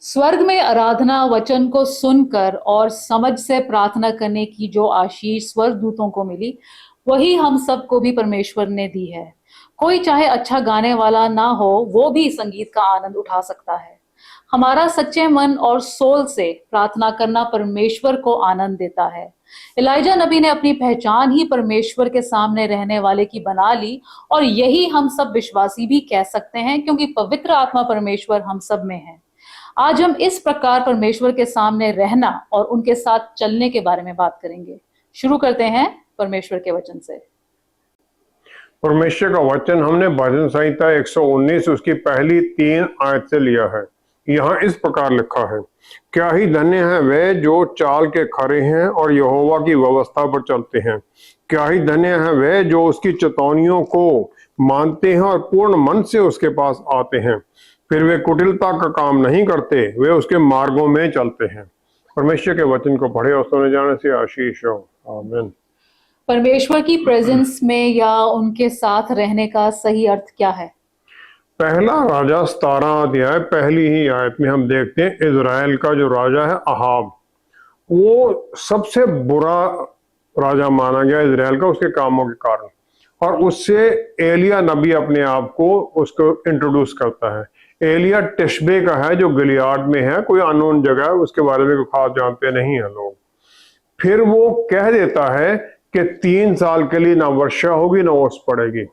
स्वर्ग में आराधना वचन को सुनकर और समझ से प्रार्थना करने की जो आशीष स्वर्गदूतों को मिली, वही हम सबको भी परमेश्वर ने दी है। कोई चाहे अच्छा गाने वाला ना हो, वो भी संगीत का आनंद उठा सकता है। हमारा सच्चे मन और सोल से प्रार्थना करना परमेश्वर को आनंद देता है। एलिजा नबी ने अपनी पहचान ही परमेश्वर के सामने रहने वाले की बना ली, और यही हम सब विश्वासी भी कह सकते हैं, क्योंकि पवित्र आत्मा परमेश्वर हम सब में है। आज हम इस प्रकार परमेश्वर के सामने रहना और उनके साथ चलने के बारे में बात करेंगे। शुरू करते हैं परमेश्वर के वचन से। परमेश्वर का वचन हमने भजन संहिता 119 उसकी पहली 3 आयत से लिया है। यहाँ इस प्रकार लिखा है, क्या ही धन्य है वे जो चाल के खरे हैं और यहोवा की व्यवस्था पर चलते हैं। क्या ही धन्य है वे जो उसकी चेतावनियों को मानते हैं और पूर्ण मन से उसके पास आते हैं। फिर वे कुटिलता का काम नहीं करते, वे उसके मार्गों में चलते हैं। परमेश्वर के वचन को पढ़े और सुने जाने से आशीष हो। आमीन। परमेश्वर की प्रेजेंस में या उनके साथ रहने का सही अर्थ क्या है? पहला राजा 17 अध्याय पहली ही आयत में हम देखते हैं, इजराइल का जो राजा है अहाब, वो सबसे बुरा राजा माना गया इजराइल का उसके कामों के कारण। और उससे एलिया नबी अपने आप को उसको इंट्रोड्यूस करता है। एलिया टिशबे का है जो गिलियाद में है, कोई अननोन जगह है, उसके बारे में कोई खास जानते नहीं है लोग। फिर वो कह देता है कि 3 साल के लिए ना वर्षा होगी ना ओस पड़ेगी।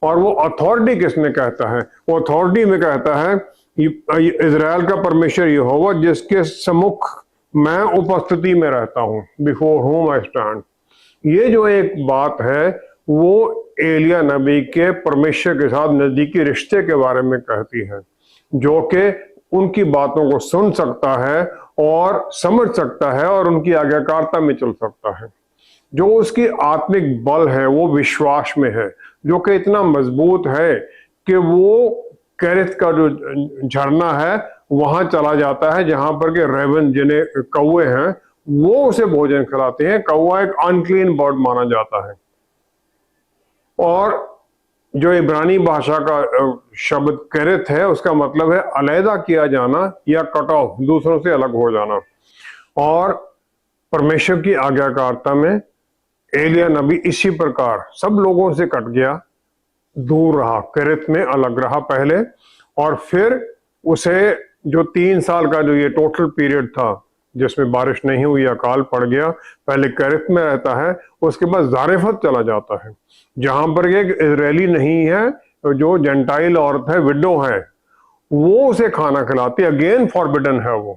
और वो अथॉरिटी किसमें कहता है? वो अथॉरिटी में कहता है इजराइल का परमेश्वर यहोवा जिसके सम्मुख मैं उपस्थिति में रहता हूं, बिफोर होम आई स्टैंड। ये जो एक बात है वो एलिया नबी के परमेश्वर के साथ नजदीकी रिश्ते के बारे में कहती है, जो कि उनकी बातों को सुन सकता है और समझ सकता है और उनकी आज्ञाकारिता में चल सकता है। जो उसकी आत्मिक बल है वो विश्वास में है, जो कि इतना मजबूत है कि वो कैरिथ का जो झरना है वहां चला जाता है, जहां पर के रेवन जिन्हें कौवे हैं वो उसे भोजन खिलाते हैं। कौवा एक अनक्लीन बर्ड माना जाता है। और जो इब्रानी भाषा का शब्द कैरिथ है उसका मतलब है अलहदा किया जाना या कट ऑफ, दूसरों से अलग हो जाना। और परमेश्वर की आज्ञाकारिता में एलिया नबी इसी प्रकार सब लोगों से कट गया, दूर रहा, कैरिथ में अलग रहा पहले। और फिर उसे जो 3 साल का जो ये टोटल पीरियड था जिसमें बारिश नहीं हुई, अकाल पड़ गया, पहले कैरिथ में रहता है, उसके बाद जारेफत चला जाता है, जहां पर एक इजरायली नहीं है, जो जेंटाइल औरत है, विडो है, वो उसे खाना खिलाती। अगेन फॉरबिडन है वो।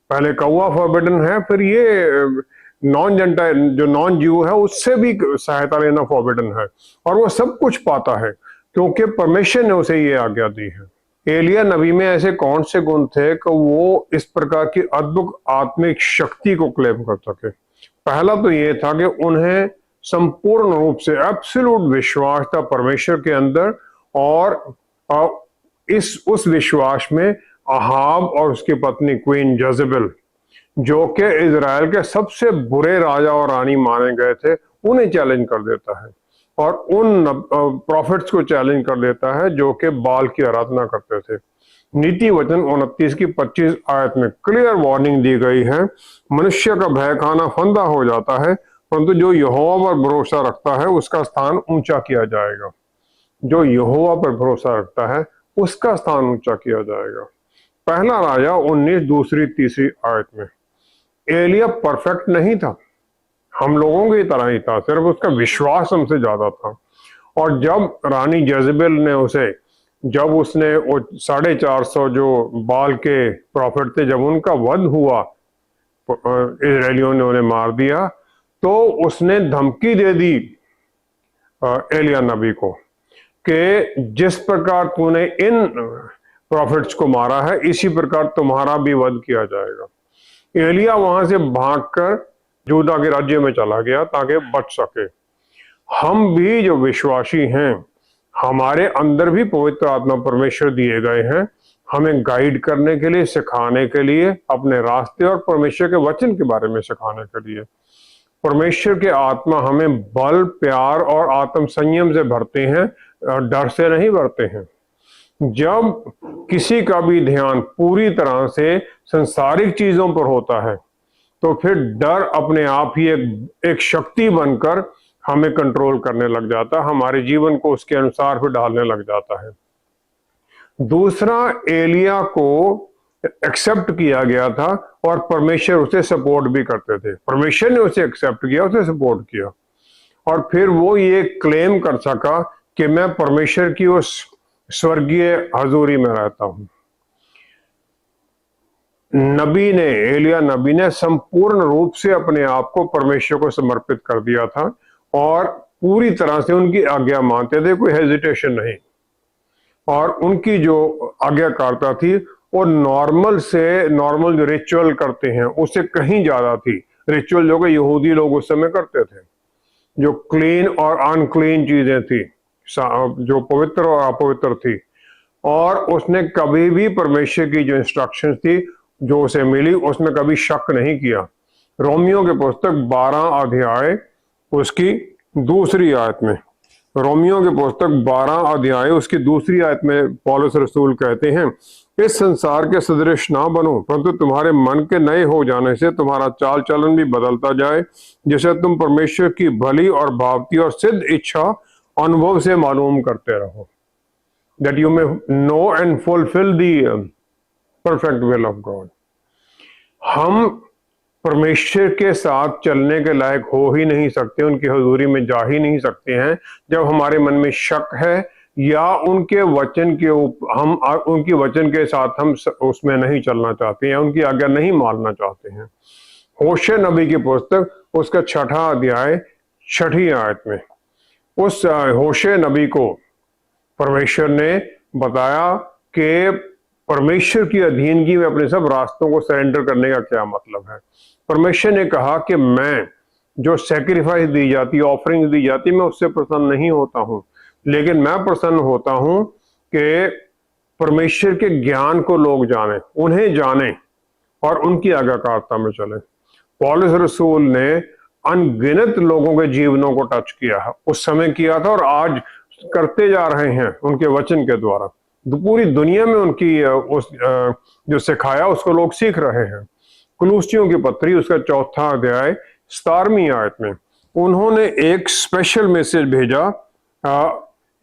पहले कौवा फॉरबिडन है, फिर ये नॉन जेंटाइल जो नॉन ज्यू है उससे भी सहायता लेना फॉरबिडन है। और वो सब कुछ पाता है क्योंकि परमेश्वर ने उसे ये आज्ञा दी है। एलिया नबी में ऐसे कौन से गुण थे कि वो इस प्रकार की अद्भुत आत्मिक शक्ति को क्लेम कर सके? पहला तो ये था कि उन्हें संपूर्ण रूप से एब्सोल्यूट विश्वास था परमेश्वर के अंदर। और उस विश्वास में अहाब और उसकी पत्नी क्वीन जजेबेल, जो कि इजराइल के सबसे बुरे राजा और रानी माने गए थे, उन्हें चैलेंज कर देता है और उन प्रॉफिट्स को चैलेंज कर देता है जो कि बाल की आराधना करते थे। नीति वचन 29 की 25 आयत में क्लियर वार्निंग दी गई है, मनुष्य का भय खाना फंदा हो जाता है, परंतु जो यहोवा पर भरोसा रखता है उसका स्थान ऊंचा किया जाएगा। जो यहोवा पर भरोसा रखता है उसका स्थान ऊंचा किया जाएगा। पहला राजा 19 दूसरी तीसरी आयत में एलिया परफेक्ट नहीं था, हम लोगों की तरह ही था, सिर्फ उसका विश्वास हमसे ज्यादा था। और जब रानी जेजेबेल ने उसे, जब उसने वो 450 जो बाल के प्रॉफिट थे, जब उनका वध हुआ, इजरायलियों ने उन्हें मार दिया, तो उसने धमकी दे दी एलिया नबी को कि जिस प्रकार तूने इन प्रॉफिट्स को मारा है इसी प्रकार तुम्हारा भी वध किया जाएगा। एलिया वहां से भागकर यहूदा के राज्य में चला गया ताकि बच सके। हम भी जो विश्वासी हैं, हमारे अंदर भी पवित्र आत्मा परमेश्वर दिए गए हैं, हमें गाइड करने के लिए, सिखाने के लिए, अपने रास्ते और परमेश्वर के वचन के बारे में सिखाने के लिए। परमेश्वर के आत्मा हमें बल, प्यार और आत्म संयम से भरते हैं, डर से नहीं भरते हैं। जब किसी का भी ध्यान पूरी तरह से संसारिक चीजों पर होता है तो फिर डर अपने आप ही एक शक्ति बनकर हमें कंट्रोल करने लग जाता है, हमारे जीवन को उसके अनुसार फिर ढालने लग जाता है। दूसरा, एलिया को एक्सेप्ट किया गया था और परमेश्वर उसे सपोर्ट भी करते थे। परमेश्वर ने उसे एक्सेप्ट किया, उसे सपोर्ट किया, और फिर वो ये क्लेम कर सका कि मैं परमेश्वर की उस स्वर्गीय हजूरी में रहता हूं। एलिया नबी ने संपूर्ण रूप से अपने आप को परमेश्वर को समर्पित कर दिया था और पूरी तरह से उनकी आज्ञा मानते थे, कोई हेजिटेशन नहीं। और उनकी जो आज्ञाकारिता थी वो नॉर्मल जो रिचुअल करते हैं उससे कहीं ज्यादा थी। रिचुअल जो कि यहूदी लोग उस समय करते थे, जो क्लीन और अनक्लीन चीजें थी, जो पवित्र और अपवित्र थी। और उसने कभी भी परमेश्वर की जो इंस्ट्रक्शंस थी जो उसे मिली उसमें कभी शक नहीं किया। रोमियो के पुस्तक 12 अध्याय उसकी दूसरी आयत में, रोमियो के पुस्तक 12 अध्याय उसकी दूसरी आयत में पौलुस रसूल कहते हैं, इस संसार के सदृश ना बनो, परंतु तुम्हारे मन के नए हो जाने से तुम्हारा चाल चलन भी बदलता जाए, जिससे तुम परमेश्वर की भली और भावती और सिद्ध इच्छा अनुभव से मालूम करते रहो। That you may know and fulfill the perfect will of God. हम परमेश्वर के साथ चलने के लायक हो ही नहीं सकते, उनकी हजूरी में जा ही नहीं सकते हैं जब हमारे मन में शक है या उनके वचन के हम उनकी वचन के साथ हम उसमें नहीं चलना चाहते हैं, उनकी आज्ञा नहीं मानना चाहते हैं। होशे नबी की पुस्तक उसका 6 अध्याय 6 आयत में उस होशे नबी को परमेश्वर ने बताया कि परमेश्वर की अधीनगी में अपने सब रास्तों को सरेंडर करने का क्या मतलब है। परमेश्वर ने कहा कि मैं जो सैक्रिफाइस दी जाती, ऑफरिंग दी जाती, मैं उससे प्रसन्न नहीं होता हूं, लेकिन मैं प्रसन्न होता हूं कि परमेश्वर के ज्ञान को लोग जाने, उन्हें जाने और उनकी आज्ञाकारिता में चले। पौलुस रसूल ने अनगिनत लोगों के जीवनों को टच किया है, उस समय किया था और आज करते जा रहे हैं उनके वचन के द्वारा। पूरी दुनिया में उनकी जो सिखाया उसको लोग सीख रहे हैं। कुलूसियों की पत्री उसका 4 अध्याय 17वीं आयत में उन्होंने एक स्पेशल मैसेज भेजा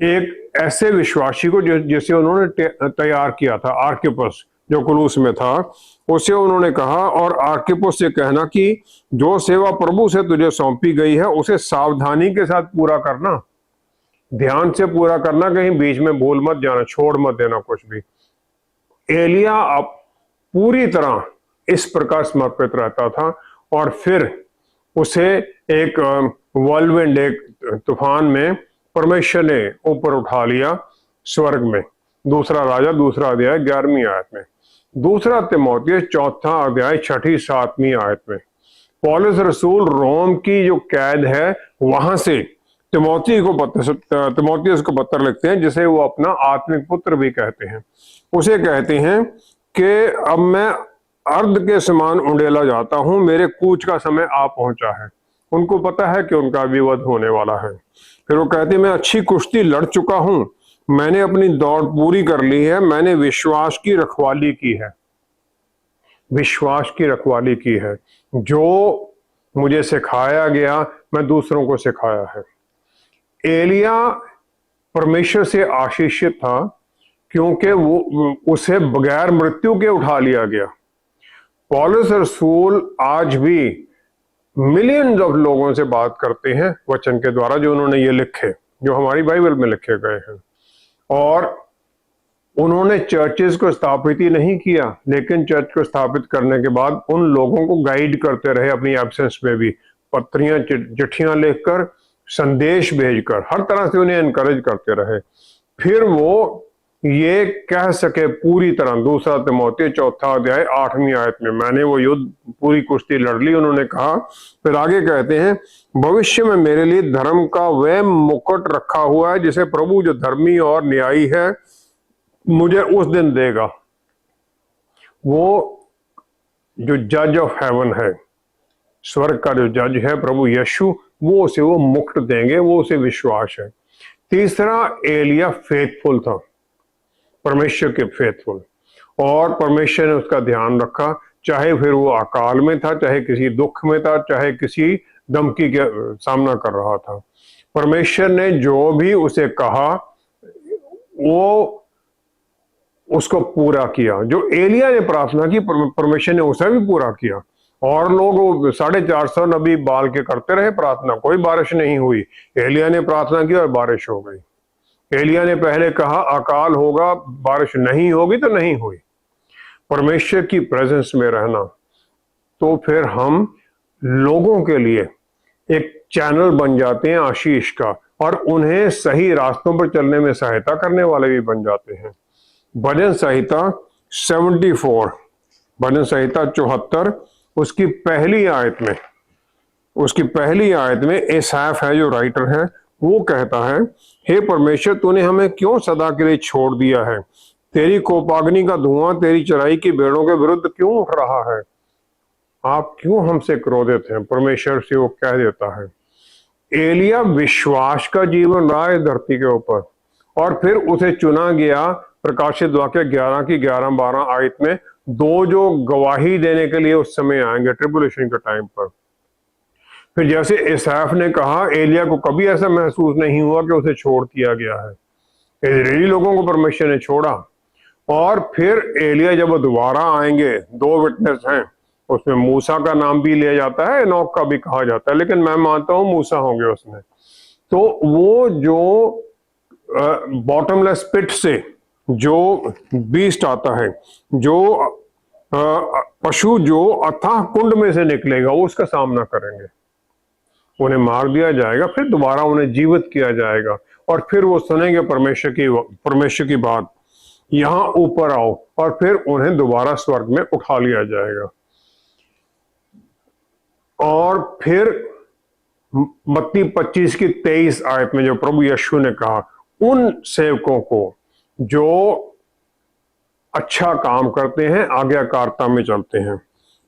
एक ऐसे विश्वासी को जिसे उन्होंने तैयार किया था, आर्किपस जो कुलूस में था, उसे उन्होंने कहा, और आर्किपस से कहना कि जो सेवा प्रभु से तुझे सौंपी गई है उसे सावधानी के साथ पूरा करना, ध्यान से पूरा करना, कहीं बीच में भूल मत जाना, छोड़ मत देना कुछ भी। एलिया अब पूरी तरह इस प्रकार समर्पित रहता था और फिर उसे एक वर्लविंड, एक तूफान में परमेश्वर ने ऊपर उठा लिया स्वर्ग में। दूसरा राजा 2 अध्याय 11वीं आयत में। दूसरा तिमोथियस 4 अध्याय 6-7वीं आयत में पौलुस रसूल रोम की जो कैद है वहां से तिमोथियस को पत्र लिखते हैं, जिसे वो अपना आत्मिक पुत्र भी कहते हैं। उसे कहते हैं कि अब मैं अर्ध के समान उंडेला जाता हूं, मेरे कूच का समय आ पहुंचा है। उनको पता है कि उनका विवध होने वाला है। फिर वो कहते हैं, मैं अच्छी कुश्ती लड़ चुका हूं, मैंने अपनी दौड़ पूरी कर ली है, मैंने विश्वास की रखवाली की है, विश्वास की रखवाली की है, जो मुझे सिखाया गया मैं दूसरों को सिखाया है। एलिया परमेश्वर से आशीषित था क्योंकि वो उसे बगैर मृत्यु के उठा लिया गया। पौलुस रसूल आज भी मिलियंस ऑफ लोगों से बात करते हैं वचन के द्वारा, जो उन्होंने ये लिखे, जो हमारी बाइबल में लिखे गए हैं। और उन्होंने चर्चेस को स्थापित ही नहीं किया, लेकिन चर्च को स्थापित करने के बाद उन लोगों को गाइड करते रहे अपनी एब्सेंस में भी, पत्रियां चिट्ठियां लिखकर, संदेश भेजकर, हर तरह से उन्हें एनकरेज करते रहे। फिर वो ये कह सके पूरी तरह, 2 तिमोथी 4 अध्याय 8वीं आयत में, मैंने वो युद्ध पूरी कुश्ती लड़ ली, उन्होंने कहा। फिर आगे कहते हैं, भविष्य में मेरे लिए धर्म का वह मुकुट रखा हुआ है जिसे प्रभु जो धर्मी और न्यायी है मुझे उस दिन देगा। वो जो जज ऑफ हेवन है, स्वर्ग का जो जज है प्रभु यीशु, वो उसे वो मुकुट देंगे, वो उसे विश्वास है। तीसरा, एलिया फेथफुल था। परमेश्वर के फेथफुल, और परमेश्वर ने उसका ध्यान रखा, चाहे फिर वो अकाल में था, चाहे किसी दुख में था, चाहे किसी धमकी के सामना कर रहा था। परमेश्वर ने जो भी उसे कहा वो उसको पूरा किया। जो एलिया ने प्रार्थना की, परमेश्वर ने उसे भी पूरा किया। और लोग 450 नबी बाल के करते रहे प्रार्थना, कोई बारिश नहीं हुई। एलिया ने प्रार्थना की और बारिश हो गई। एलिया ने पहले कहा अकाल होगा, बारिश नहीं होगी, तो नहीं हुई। परमेश्वर की प्रेजेंस में रहना, तो फिर हम लोगों के लिए एक चैनल बन जाते हैं आशीष का, और उन्हें सही रास्तों पर चलने में सहायता करने वाले भी बन जाते हैं। भजन संहिता 74, भजन संहिता 74, उसकी पहली आयत में एसाफ है जो राइटर है, वो कहता है, हे परमेश्वर, तूने हमें क्यों सदा के लिए छोड़ दिया है? तेरी कोपाग्नि का धुआं तेरी चराई की भेड़ों के विरुद्ध क्यों उठ रहा है? आप क्यों हमसे क्रोधित हैं? परमेश्वर से वो कह देता है। एलिया विश्वास का जीवन रहा है धरती के ऊपर, और फिर उसे चुना गया प्रकाशित वाक्य 11 की 11-12 आयत में, दो जो गवाही देने के लिए उस समय आएंगे ट्रिबुलेशन के टाइम पर। फिर जैसे एसाफ ने कहा, एलिया को कभी ऐसा महसूस नहीं हुआ कि उसे छोड़ दिया गया है। इजरायली लोगों को परमेश्वर ने छोड़ा, और फिर एलिया जब वो दोबारा आएंगे, दो विटनेस हैं, उसमें मूसा का नाम भी लिया जाता है, एनोक का भी कहा जाता है, लेकिन मैं मानता हूं मूसा होंगे उसमें। तो वो जो बॉटमलेस पिट से जो बीस्ट आता है, जो पशु जो अथाह कुंड में से निकलेगा, वो उसका सामना करेंगे। उन्हें मार दिया जाएगा, फिर दोबारा उन्हें जीवित किया जाएगा, और फिर वो सुनेंगे परमेश्वर की बात, यहां ऊपर आओ, और फिर उन्हें दोबारा स्वर्ग में उठा लिया जाएगा। और फिर मत्ती 25 की 23 आयत में जो प्रभु यीशु ने कहा, उन सेवकों को जो अच्छा काम करते हैं, आज्ञाकारिता में चलते हैं,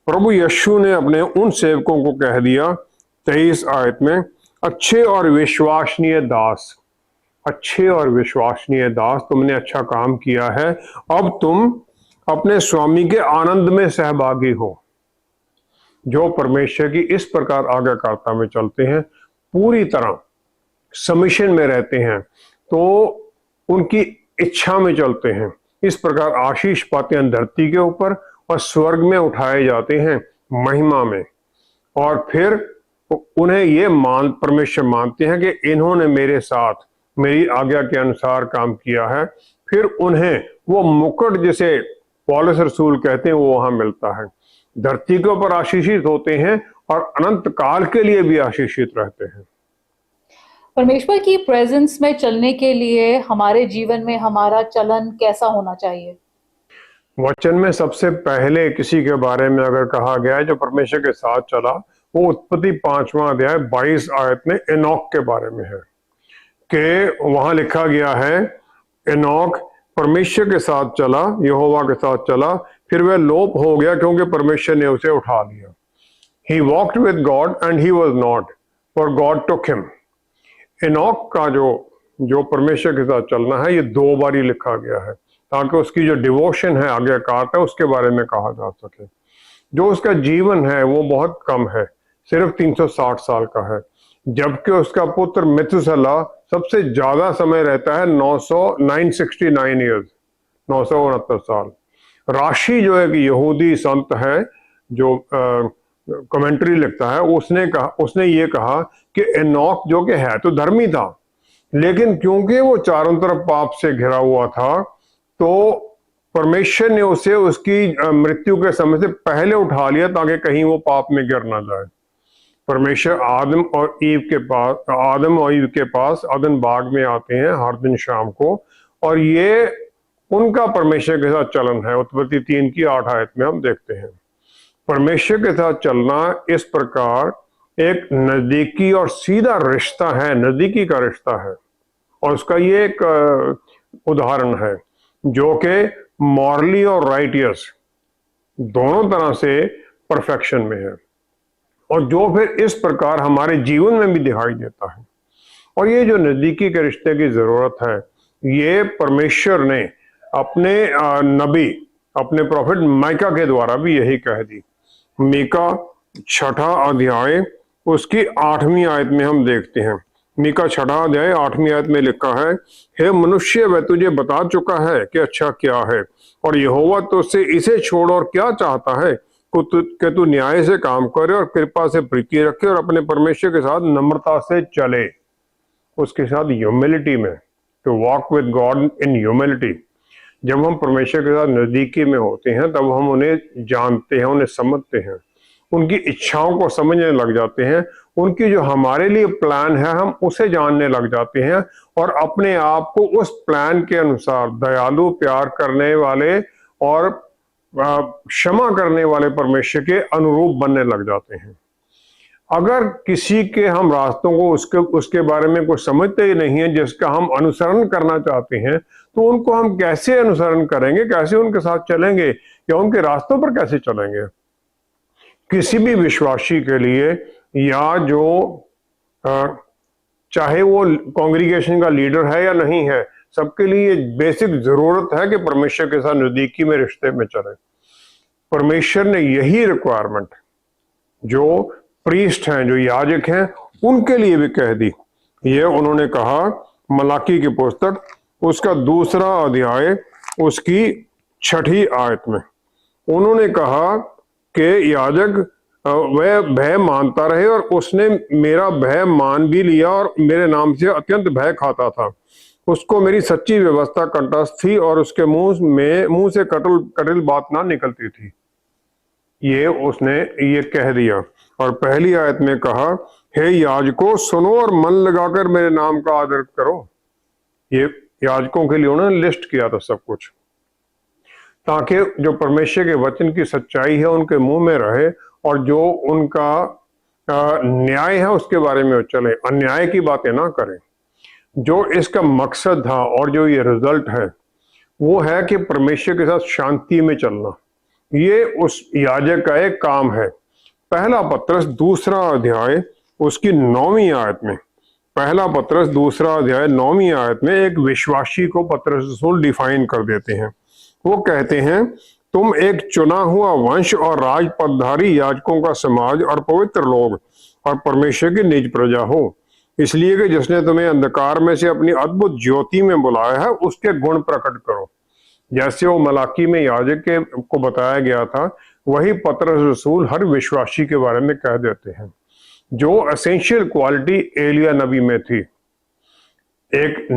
प्रभु यीशु ने अपने उन सेवकों को कह दिया 23 आयत में, अच्छे और विश्वसनीय दास, तुमने अच्छा काम किया है, अब तुम अपने स्वामी के आनंद में सहभागी हो। जो परमेश्वर की इस प्रकार आज्ञाकारिता में चलते हैं, पूरी तरह सबमिशन में रहते हैं, तो उनकी इच्छा में चलते हैं, इस प्रकार आशीष पाते हैं धरती के ऊपर, और स्वर्ग में उठाए जाते हैं महिमा में। और फिर उन्हें ये परमेश्वर मानते हैं कि इन्होंने मेरे साथ मेरी आज्ञा के अनुसार काम किया है। फिर उन्हें वो मुकुट जिसे पौलुस रसूल कहते हैं, वो वहां मिलता है। धरती के ऊपर आशीषित होते हैं, और अनंत काल के लिए भी आशीषित रहते हैं। परमेश्वर की प्रेजेंस में चलने के लिए हमारे जीवन में हमारा चलन कैसा होना चाहिए? वचन में सबसे पहले किसी के बारे में अगर कहा गया है जो परमेश्वर के साथ चला, वो उत्पत्ति 5वां अध्याय 22 आयत में एनोक के बारे में है, कि वहां लिखा गया है, एनोक परमेश्वर के साथ चला, यहोवा के साथ चला, फिर वह लोप हो गया क्योंकि परमेश्वर ने उसे उठा लिया। He walked with God and he was not, for God took him. Enoch का जो परमेश्वर के साथ चलना है, ये 2 बारी लिखा गया है, ताकि उसकी जो डिवोशन है, आज्ञाकारिता है, उसके बारे में कहा जा सके। जो उसका जीवन है वो बहुत कम है, सिर्फ 360 साल का है, जबकि उसका पुत्र मेथुसेलह सबसे ज्यादा समय रहता है, 969 ईयर्स, 969 साल। राशि जो एक यहूदी संत है जो कमेंट्री लिखता है, उसने ये कहा कि एनोक जो कि है तो धर्मी था, लेकिन क्योंकि वो चारों तरफ पाप से घिरा हुआ था, तो परमेश्वर ने उसे उसकी मृत्यु के समय से पहले उठा लिया, ताकि कहीं वो पाप में गिर ना जाए। परमेश्वर आदम और ईव के पास अदन बाग में आते हैं हर दिन शाम को, और ये उनका परमेश्वर के साथ चलन है। उत्पत्ति 3 की 8 आयत में हम देखते हैं। परमेश्वर के साथ चलना इस प्रकार एक नजदीकी और सीधा रिश्ता है, नजदीकी का रिश्ता है, और उसका ये एक उदाहरण है जो कि मॉरली और राइटियस दोनों तरह से परफेक्शन में है, और जो फिर इस प्रकार हमारे जीवन में भी दिखाई देता है। और ये जो नजदीकी के रिश्ते की जरूरत है, ये परमेश्वर ने अपने नबी, अपने प्रॉफिट माइका के द्वारा भी यही कह दी। मीका 6 अध्याय उसकी 8वीं आयत में हम देखते हैं। मीका 6 अध्याय 8वीं आयत में लिखा है, हे मनुष्य, वह तुझे बता चुका है कि अच्छा क्या है, और यहोवा तुझसे इसे छोड़ और क्या चाहता है कि तू न्याय से काम करे और कृपा से प्रीति रखे और अपने परमेश्वर के साथ नम्रता से चले, उसके साथ ह्यूमिलिटी में, to walk with God in humility. जब हम परमेश्वर के साथ नजदीकी में होते हैं तब हम उन्हें जानते हैं, उन्हें समझते हैं, उनकी इच्छाओं को समझने लग जाते हैं, उनकी जो हमारे लिए प्लान है हम उसे जानने लग जाते हैं और अपने आप को उस प्लान के अनुसार दयालु, प्यार करने वाले और क्षमा करने वाले परमेश्वर के अनुरूप बनने लग जाते हैं। अगर किसी के हम रास्तों को उसके बारे में कुछ समझते ही नहीं है जिसका हम अनुसरण करना चाहते हैं, तो उनको हम कैसे अनुसरण करेंगे, कैसे उनके साथ चलेंगे या उनके रास्तों पर कैसे चलेंगे? किसी भी विश्वासी के लिए या जो चाहे वो कांग्रीगेशन का लीडर है या नहीं है, सबके लिए बेसिक जरूरत है कि परमेश्वर के साथ नजदीकी में रिश्ते में चले। परमेश्वर ने यही रिक्वायरमेंट जो प्रीस्ट हैं, जो याजक हैं, उनके लिए भी कह दी। ये उन्होंने कहा मलाकी की पुस्तक उसका 2 अध्याय उसकी 6 आयत में, उन्होंने कहा कि याजक वह भय मानता रहे और उसने मेरा भय मान भी लिया और मेरे नाम से अत्यंत भय खाता था। उसको मेरी सच्ची व्यवस्था कंठस्थ थी और उसके मुंह से कटिल बात ना निकलती थी। ये उसने ये कह दिया। और पहली आयत में कहा, हे याजकों सुनो और मन लगाकर मेरे नाम का आदर करो। ये याजकों के लिए उन्होंने लिस्ट किया था सब कुछ, ताकि जो परमेश्वर के वचन की सच्चाई है उनके मुंह में रहे और जो उनका न्याय है उसके बारे में चले, अन्याय की बातें ना करें। जो इसका मकसद था और जो ये रिजल्ट है वो है कि परमेश्वर के साथ शांति में चलना। ये उस याजक का एक काम है। पहला पत्रस 2 अध्याय उसकी 9वीं आयत में, पहला पत्रस 2 अध्याय 9वीं आयत में एक विश्वासी को पत्रस रसूल डिफाइन कर देते हैं। वो कहते हैं, तुम एक चुना हुआ वंश और राजपदधारी याजकों का समाज और पवित्र लोग और परमेश्वर की निज प्रजा हो, इसलिए कि जिसने तुम्हें अंधकार में से अपनी अद्भुत ज्योति में बुलाया है उसके गुण प्रकट करो। जैसे वो मलाकी में याजक को बताया गया था, वही पत्रस रसूल हर विश्वासी के बारे में कह देते हैं। जो एसेंशियल क्वालिटी एलिया नबी में थी, एक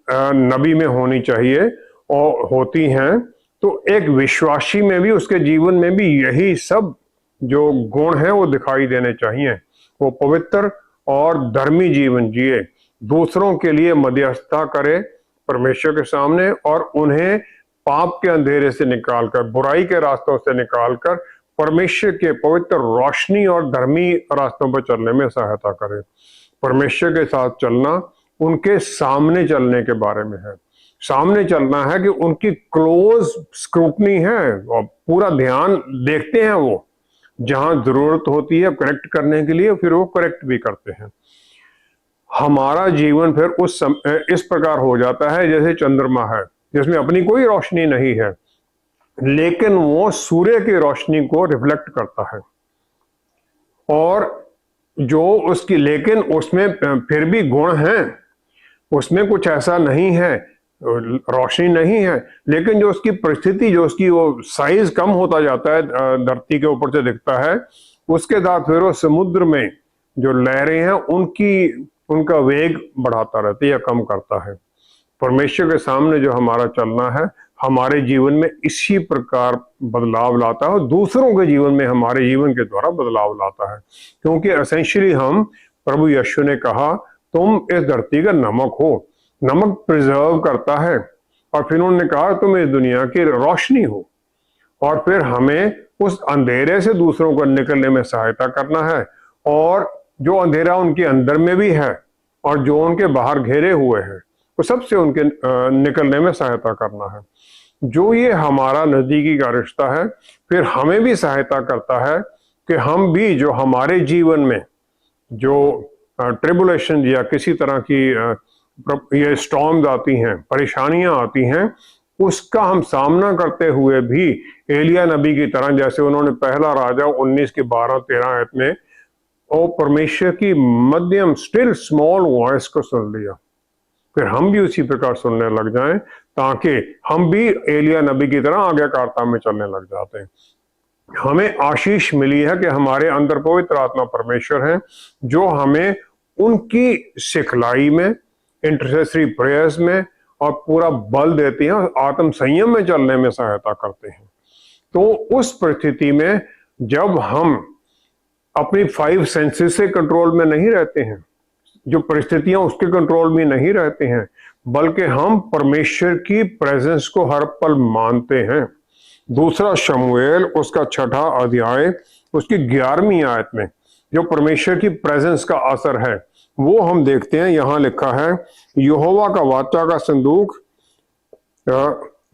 नबी में होनी चाहिए और होती हैं, तो एक विश्वासी में भी, उसके जीवन में भी यही सब जो गुण हैं वो दिखाई देने चाहिए। वो पवित्र और धर्मी जीवन जिए, दूसरों के लिए मध्यस्थता करे परमेश्वर के सामने और उन्हें पाप के अंधेरे से निकालकर, बुराई के रास्तों से निकालकर परमेश्वर के पवित्र रोशनी और धर्मी रास्तों पर चलने में सहायता करे। परमेश्वर के साथ चलना उनके सामने चलने के बारे में है। सामने चलना है कि उनकी क्लोज स्क्रूटनी है और पूरा ध्यान देखते हैं, वो जहां जरूरत होती है करेक्ट करने के लिए फिर वो करेक्ट भी करते हैं। हमारा जीवन फिर इस प्रकार हो जाता है जैसे चंद्रमा है, जिसमें अपनी कोई रोशनी नहीं है, लेकिन वो सूर्य की रोशनी को रिफ्लेक्ट करता है और जो उसकी, लेकिन उसमें फिर भी गुण हैं, उसमें कुछ ऐसा नहीं है, रोशनी नहीं है, लेकिन जो उसकी परिस्थिति, जो उसकी वो साइज कम होता जाता है, धरती के ऊपर से दिखता है, उसके साथ फिर वो समुद्र में जो लहरें हैं उनका वेग बढ़ाता रहता है या कम करता है। परमेश्वर के सामने जो हमारा चलना है हमारे जीवन में इसी प्रकार बदलाव लाता है और दूसरों के जीवन में हमारे जीवन के द्वारा बदलाव लाता है, क्योंकि एसेंशियली हम, प्रभु यीशु ने कहा, तुम इस धरती का नमक हो। नमक प्रिजर्व करता है और फिर उन्होंने कहा तुम इस दुनिया की रोशनी हो, और फिर हमें उस अंधेरे से दूसरों को निकलने में सहायता करना है, और जो अंधेरा उनके अंदर में भी है और जो उनके बाहर घेरे हुए हैं वो सबसे उनके निकलने में सहायता करना है। जो ये हमारा नजदीकी का रिश्ता है फिर हमें भी सहायता करता है कि हम भी जो हमारे जीवन में जो ट्रिबुलेशन या किसी तरह की ये स्टॉर्म्स आती हैं, परेशानियां आती हैं, उसका हम सामना करते हुए भी एलिया नबी की तरह, जैसे उन्होंने पहला राजा 19 की 12-13 आयत में और परमेश्वर की मध्यम स्टिल स्मॉल वॉइस को सुन लिया, फिर हम भी उसी प्रकार सुनने लग जाएं, ताकि हम भी एलिया नबी की तरह आज्ञाकारिता में चलने लग जाते हैं। हमें आशीष मिली है कि हमारे अंदर पवित्र आत्मा परमेश्वर है, जो हमें उनकी सिखलाई में, इंटरसेसरी प्रेयर्स में और पूरा बल देती हैं और आत्म संयम में चलने में सहायता करते हैं। तो उस परिस्थिति में जब हम अपनी 5 सेंसेस से कंट्रोल में नहीं रहते हैं, जो परिस्थितियां उसके कंट्रोल में नहीं रहते हैं, बल्कि हम परमेश्वर की प्रेजेंस को हर पल मानते हैं। दूसरा शमूएल उसका 6ठा अध्याय उसकी 11वीं आयत में जो परमेश्वर की प्रेजेंस का असर है वो हम देखते हैं। यहां लिखा है, यहोवा का वाचा का संदूक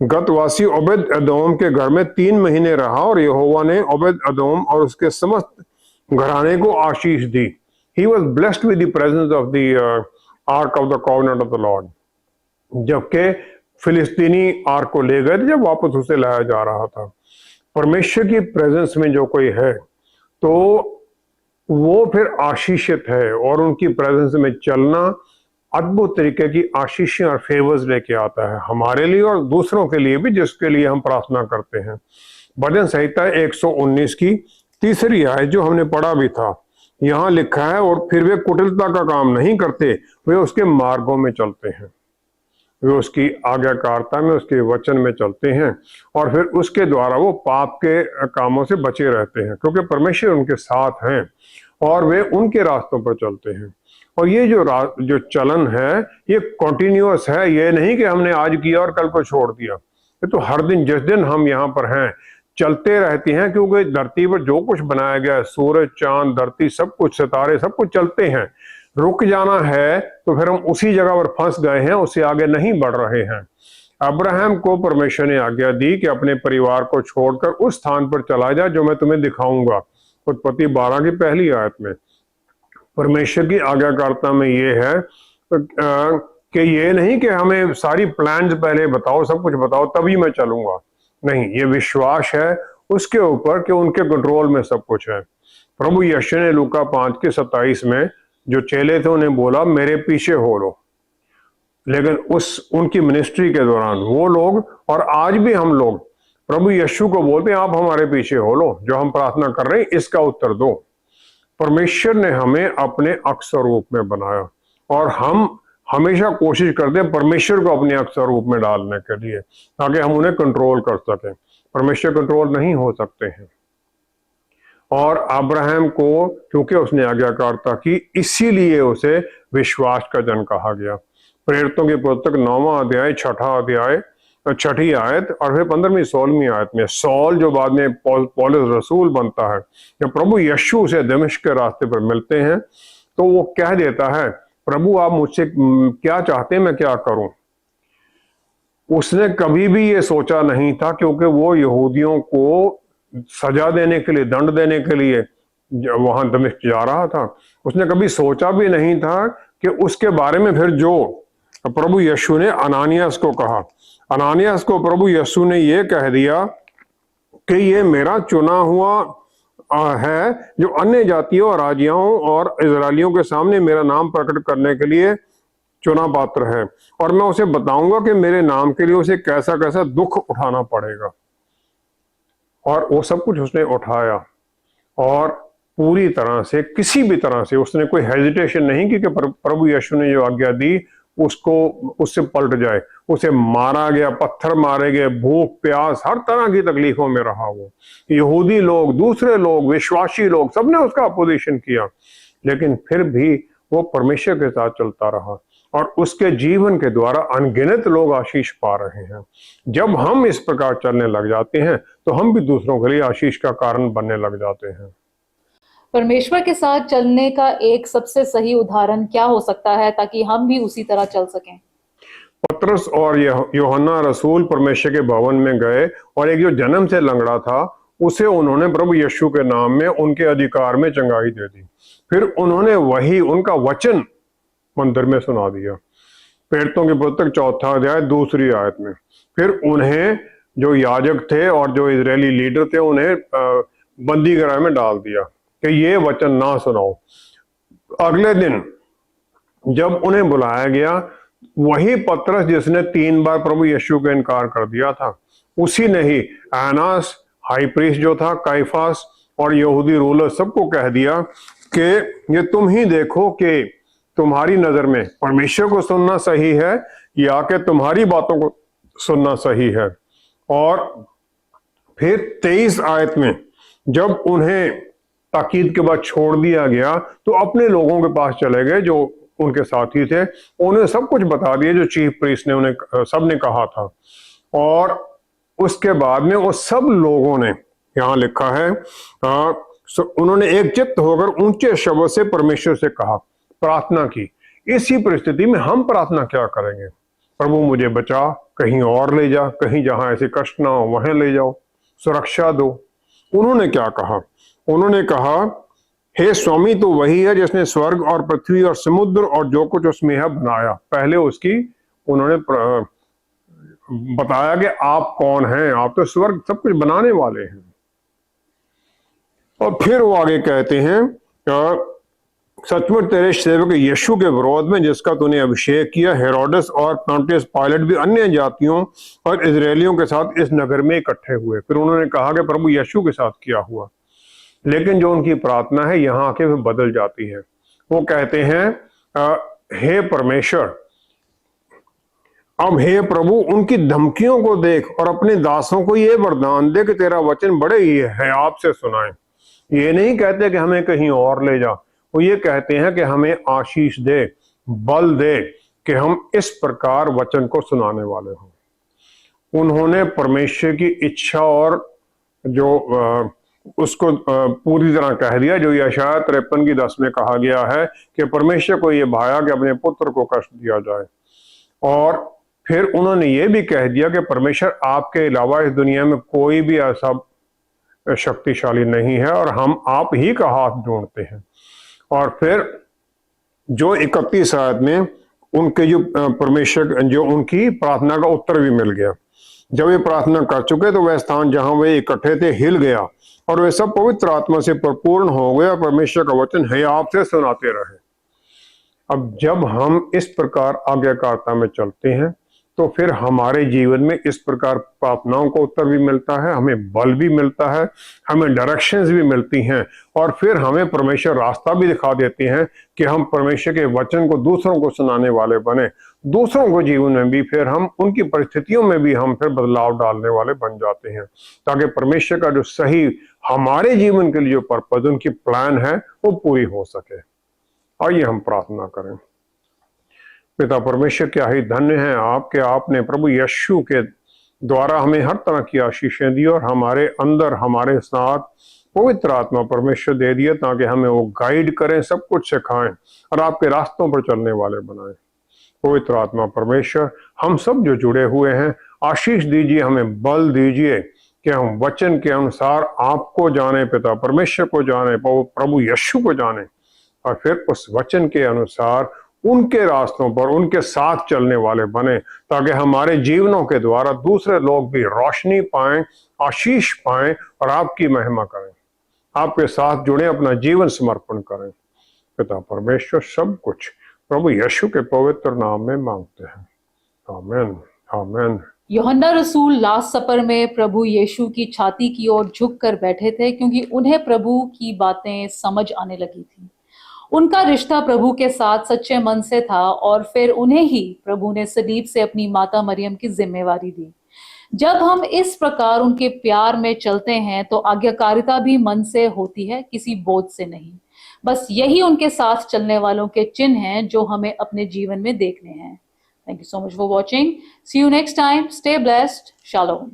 गतवासी ओबेद एदोम के घर में 3 महीने रहा और यहोवा ने ओबेद एदोम और उसके समस्त घराने को आशीष दी। He was blessed with the presence of the ark of the covenant of the Lord। जबकि फिलिस्तीनी आर्क को ले गए थे, जब वापस उसे लाया जा रहा था। परमेश्वर की प्रेजेंस में जो कोई है तो वो फिर आशीषित है और उनकी प्रेजेंस में चलना अद्भुत तरीके की आशीषें और फेवर्स लेके आता है हमारे लिए और दूसरों के लिए भी, जिसके लिए हम प्रार्थना करते हैं। भजन संहिता 119 की 3री आयत जो हमने पढ़ा भी था, यहां लिखा है, और फिर वे कुटिलता का काम नहीं करते, वे उसके मार्गों में चलते हैं, वे उसकी आज्ञाकारिता में, उसके वचन में चलते हैं और फिर उसके द्वारा वो पाप के कामों से बचे रहते हैं, क्योंकि परमेश्वर उनके साथ हैं और वे उनके रास्तों पर चलते हैं। और ये जो चलन है ये कॉन्टिन्यूअस है, ये नहीं कि हमने आज किया और कल को छोड़ दिया। ये तो हर दिन, जिस दिन हम यहाँ पर हैं, चलते रहती हैं, क्योंकि धरती पर जो कुछ बनाया गया है, सूरज, चांद, धरती, सब कुछ, सितारे, सब कुछ चलते हैं। रुक जाना है तो फिर हम उसी जगह पर फंस गए हैं, उससे आगे नहीं बढ़ रहे हैं। अब्राहम को परमेश्वर ने आज्ञा दी कि अपने परिवार को छोड़कर उस स्थान पर चला जा जो मैं तुम्हें दिखाऊंगा। उत्पत्ति 12 की 1 आयत में परमेश्वर की आज्ञाकारिता में ये है कि ये नहीं कि हमें सारी प्लान्स पहले बताओ, सब कुछ बताओ तभी मैं चलूंगा। नहीं, ये विश्वास है उसके ऊपर कि उनके कंट्रोल में सब कुछ है। प्रभु यीशु ने लूका 5 के 27 में जो चेले थे उन्हें बोला मेरे पीछे हो लो, लेकिन उनकी मिनिस्ट्री के दौरान वो लोग और आज भी हम लोग प्रभु यीशु को बोलते हैं आप हमारे पीछे हो लो, जो हम प्रार्थना कर रहे हैं इसका उत्तर दो। परमेश्वर ने हमें अपने अक्सर रूप में बनाया और हम हमेशा कोशिश करते हैं परमेश्वर को अपने अक्सर रूप में डालने के लिए, ताकि हम उन्हें कंट्रोल कर सकें। परमेश्वर कंट्रोल नहीं हो सकते हैं। और अब्राहम को क्योंकि उसने आज्ञाकारिता की, इसीलिए उसे विश्वास का जन कहा गया। प्रेरितों की पुस्तक 9वां अध्याय 6ठा अध्याय 6ठी आयत और फिर 15वीं 16वीं आयत में सौल जो बाद में पौलुस रसूल बनता है, जब प्रभु यीशु उसे दमिश्क के रास्ते पर मिलते हैं तो वो कह देता है प्रभु आप मुझसे क्या चाहते हैं, मैं क्या करूं। उसने कभी भी ये सोचा नहीं था, क्योंकि वो यहूदियों को सजा देने के लिए, दंड देने के लिए वहां दमिश्क जा रहा था। उसने कभी सोचा भी नहीं था कि उसके बारे में फिर जो प्रभु यीशु ने अनानियास को कहा, अनानियास को प्रभु यीशु ने ये कह दिया कि ये मेरा चुना हुआ है जो अन्य जातियों और राजियों और इजरायलियों के सामने मेरा नाम प्रकट करने के लिए चुना पात्र है, और मैं उसे बताऊंगा कि मेरे नाम के लिए उसे कैसा कैसा दुख उठाना पड़ेगा। और वो सब कुछ उसने उठाया और पूरी तरह से, किसी भी तरह से उसने कोई हेजिटेशन नहीं की कि प्रभु यीशु ने जो आज्ञा दी उससे पलट जाए। उसे मारा गया, पत्थर मारे गए, भूख प्यास हर तरह की तकलीफों में रहा वो। यहूदी लोग, दूसरे लोग, विश्वासी लोग, सबने उसका अपोजिशन किया, लेकिन फिर भी वो परमेश्वर के साथ चलता रहा और उसके जीवन के द्वारा अनगिनत लोग आशीष पा रहे हैं। जब हम इस प्रकार चलने लग जाते हैं तो हम भी दूसरों के लिए आशीष का कारण बनने लग जाते हैं। परमेश्वर के साथ चलने का एक सबसे सही उदाहरण क्या हो सकता है ताकि हम भी उसी तरह चल सकें? पतरस और यूहन्ना रसूल परमेश्वर के भवन में गए और एक जो जन्म से लंगड़ा था उसे उन्होंने प्रभु यीशु के नाम में उनके अधिकार में चंगाई दे दी। फिर उन्होंने वही उनका वचन मंदिर में सुना दिया। प्रेरितों की पुस्तक 4 अध्याय 2 आयत में फिर उन्हें जो याजक थे और जो इजरायली लीडर थे उन्हें बंदी गृह में डाल दिया कि ये वचन ना सुनाओ। अगले दिन जब उन्हें बुलाया गया, वही पतरस जिसने 3 बार प्रभु यीशु का इनकार कर दिया था, उसी ने ही एनास, हाई प्रीस्ट जो था, काइफास और यहूदी रूलर सबको कह दिया कि ये तुम ही देखो कि तुम्हारी नजर में परमेश्वर को सुनना सही है या कि तुम्हारी बातों को सुनना सही है। और फिर 23 आयत में जब उन्हें ताकीद के बाद छोड़ दिया गया तो अपने लोगों के पास चले गए जो उनके साथी थे, उन्हें सब कुछ बता दिया जो चीफ प्रीस्ट ने उन्हें सबने कहा था। और उसके बाद में वो सब लोगों ने, यहाँ लिखा है, उन्होंने एक चित्त होकर ऊंचे शब्द से परमेश्वर से कहा, प्रार्थना की। इसी परिस्थिति में हम प्रार्थना क्या करेंगे? प्रभु मुझे बचा, कहीं और ले जा, कहीं जहां ऐसे कष्ट ना हो वहां ले जाओ, सुरक्षा दो। उन्होंने क्या कहा? उन्होंने कहा, हे स्वामी तो वही है जिसने स्वर्ग और पृथ्वी और समुद्र और जो कुछ उसमें है बनाया। पहले उसकी उन्होंने बताया कि आप कौन हैं, आप तो स्वर्ग सब कुछ बनाने वाले हैं। और फिर वो आगे कहते हैं, सचमुच तेरे सेवक यीशु के विरोध में जिसका तूने अभिषेक किया, हेरोदेस और पोंटियस पायलट भी अन्य जातियों और इजरायलियों के साथ इस नगर में इकट्ठे हुए। फिर उन्होंने कहा कि प्रभु यीशु के साथ किया हुआ। लेकिन जो उनकी प्रार्थना है यहाँ आके फिर बदल जाती है। वो कहते हैं, हे परमेश्वर, अब हे प्रभु उनकी धमकियों को देख और अपने दासों को ये वरदान दे कि तेरा वचन बड़े ही है आपसे सुनाएं। ये नहीं कहते कि हमें कहीं और ले जा, वो ये कहते हैं कि हमें आशीष दे, बल दे कि हम इस प्रकार वचन को सुनाने वाले हों। उन्होंने परमेश्वर की इच्छा और जो उसको पूरी तरह कह दिया, जो यशायाह 53 की 10 में कहा गया है कि परमेश्वर को ये भाया कि अपने पुत्र को कष्ट दिया जाए। और फिर उन्होंने ये भी कह दिया कि परमेश्वर आपके अलावा इस दुनिया में कोई भी ऐसा शक्तिशाली नहीं है और हम आप ही का हाथ ढूंढते हैं। और फिर जो 31 आयत में उनके जो परमेश्वर जो उनकी प्रार्थना का उत्तर भी मिल गया। जब ये प्रार्थना कर चुके तो वह स्थान जहां वे इकट्ठे थे हिल गया और वे सब पवित्र आत्मा से परिपूर्ण हो गए और परमेश्वर का वचन है आपसे सुनाते रहे। अब जब हम इस प्रकार आज्ञाकारिता में चलते हैं तो फिर हमारे जीवन में इस प्रकार प्रार्थनाओं का उत्तर भी मिलता है, हमें बल भी मिलता है, हमें डायरेक्शंस भी मिलती हैं और फिर हमें परमेश्वर रास्ता भी दिखा देते हैं कि हम परमेश्वर के वचन को दूसरों को सुनाने वाले बने। दूसरों को जीवन में भी फिर हम उनकी परिस्थितियों में भी हम फिर बदलाव डालने वाले बन जाते हैं, ताकि परमेश्वर का जो सही हमारे जीवन के लिए जो पर्पज उनकी प्लान है वो पूरी हो सके। आइए हम प्रार्थना करें। पिता परमेश्वर, क्या ही धन्य है आपके, आपने प्रभु यीशु के द्वारा हमें हर तरह की आशीषें दी और हमारे अंदर हमारे साथ पवित्र आत्मा परमेश्वर दे दिए ताकि हमें वो गाइड करें, सब कुछ सिखाएं और आपके रास्तों पर चलने वाले बनाएं। पवित्र आत्मा परमेश्वर, हम सब जो जुड़े हुए हैं आशीष दीजिए, हमें बल दीजिए कि हम वचन के अनुसार आपको जाने, पिता परमेश्वर को जाने, प्रभु यीशु को जाने और फिर उस वचन के अनुसार उनके रास्तों पर उनके साथ चलने वाले बने, ताकि हमारे जीवनों के द्वारा दूसरे लोग भी रोशनी पाएं, आशीष पाएं और आपकी महिमा करें, आपके साथ जुड़े, अपना जीवन समर्पण करें। पिता परमेश्वर सब कुछ प्रभु यीशु के पवित्र नाम में मांगते हैं, आमीन आमीन। यूहन्ना रसूल लास्ट सपर में प्रभु यीशु की छाती की ओर झुक कर बैठे थे क्योंकि उन्हें प्रभु की बातें समझ आने लगी थी। उनका रिश्ता प्रभु के साथ सच्चे मन से था और फिर उन्हें ही प्रभु ने सलीब से अपनी माता मरियम की जिम्मेवारी दी। जब हम इस प्रकार उनके प्यार में चलते हैं तो आज्ञाकारिता भी मन से होती है, किसी बोझ से नहीं। बस यही उनके साथ चलने वालों के चिन्ह हैं जो हमें अपने जीवन में देखने हैं। Thank you so much for watching. See you next time. Stay blessed. Shalom.